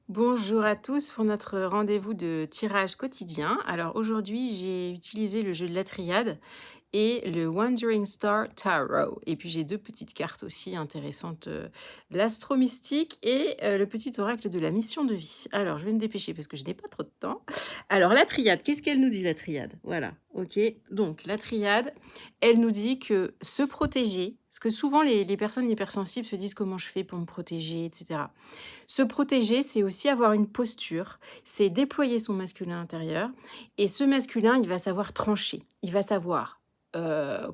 Bonjour à tous pour notre rendez-vous de tirage quotidien. Alors aujourd'hui, j'ai utilisé le jeu de la triade et le Wandering Star Tarot. Et puis j'ai deux petites cartes aussi intéressantes, l'astro mystique et le petit oracle de la mission de vie. Alors je vais me dépêcher parce que je n'ai pas trop de temps. Alors la triade, qu'est-ce qu'elle nous dit la triade? Voilà, ok. Donc la triade, elle nous dit que se protéger, parce que souvent les personnes hypersensibles se disent comment je fais pour me protéger, etc. Se protéger, c'est aussi avoir une posture, c'est déployer son masculin intérieur et ce masculin, il va savoir trancher. Il va savoir,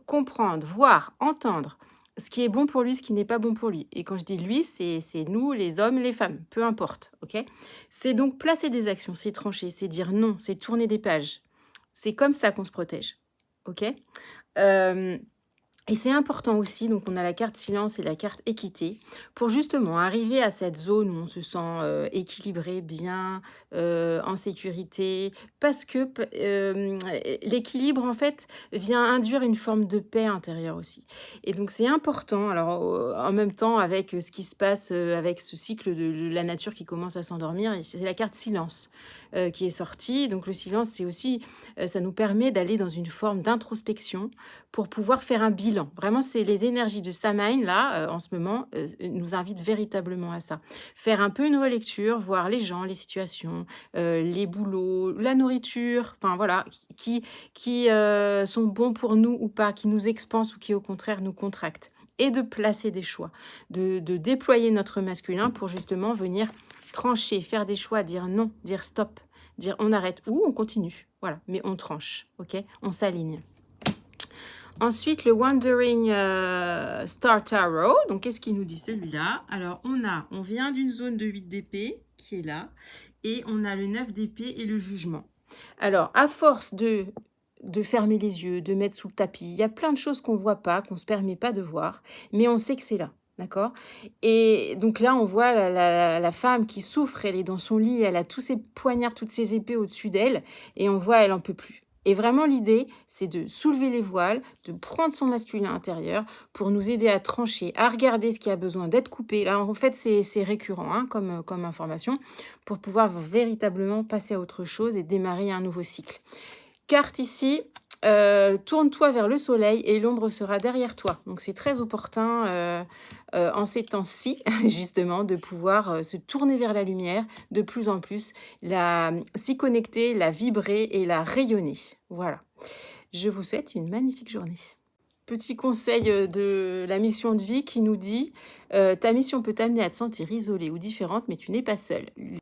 comprendre, voir, entendre ce qui est bon pour lui, ce qui n'est pas bon pour lui et quand je dis lui, c'est nous, les hommes, les femmes, peu importe, OK? C'est donc placer des actions, c'est trancher, c'est dire non, c'est tourner des pages. C'est comme ça qu'on se protège, OK? Hem Et c'est important aussi, donc on a la carte silence et la carte équité, pour justement arriver à cette zone où on se sent équilibré, bien, en sécurité, parce que l'équilibre, en fait, vient induire une forme de paix intérieure aussi. Et donc c'est important, alors en même temps avec ce qui se passe avec ce cycle de la nature qui commence à s'endormir, et c'est la carte silence qui est sortie. Donc le silence, c'est aussi, ça nous permet d'aller dans une forme d'introspection pour pouvoir faire un bilan. Vraiment, c'est les énergies de Samhain, là, en ce moment, nous invitent véritablement à ça. Faire un peu une relecture, voir les gens, les situations, les boulots, la nourriture, enfin voilà, qui sont bons pour nous ou pas, qui nous expansent ou qui, au contraire, nous contractent. Et de placer des choix, de déployer notre masculin pour justement venir trancher, faire des choix, dire non, dire stop, dire on arrête ou on continue. Voilà, mais on tranche, ok? On s'aligne. Ensuite, le Wandering Star Tarot. Donc, qu'est-ce qu'il nous dit celui-là? Alors, on vient d'une zone de 8 d'épée qui est là, et on a le 9 d'épée et le jugement. Alors, à force de fermer les yeux, de mettre sous le tapis, il y a plein de choses qu'on ne voit pas, qu'on ne se permet pas de voir, mais on sait que c'est là. D'accord. Et donc là, on voit la femme qui souffre, elle est dans son lit, elle a tous ses poignards, toutes ses épées au-dessus d'elle, et on voit, elle en peut plus. Et vraiment, l'idée, c'est de soulever les voiles, de prendre son masculin intérieur pour nous aider à trancher, à regarder ce qui a besoin d'être coupé. Là, en fait, c'est récurrent hein, comme information pour pouvoir véritablement passer à autre chose et démarrer un nouveau cycle. Carte ici, tourne-toi vers le soleil et l'ombre sera derrière toi. Donc c'est très opportun en ces temps-ci, justement, de pouvoir se tourner vers la lumière de plus en plus, s'y connecter, la vibrer et la rayonner. Voilà. Je vous souhaite une magnifique journée. Petit conseil de la mission de vie qui nous dit ta mission peut t'amener à te sentir isolée ou différente, mais tu n'es pas seule.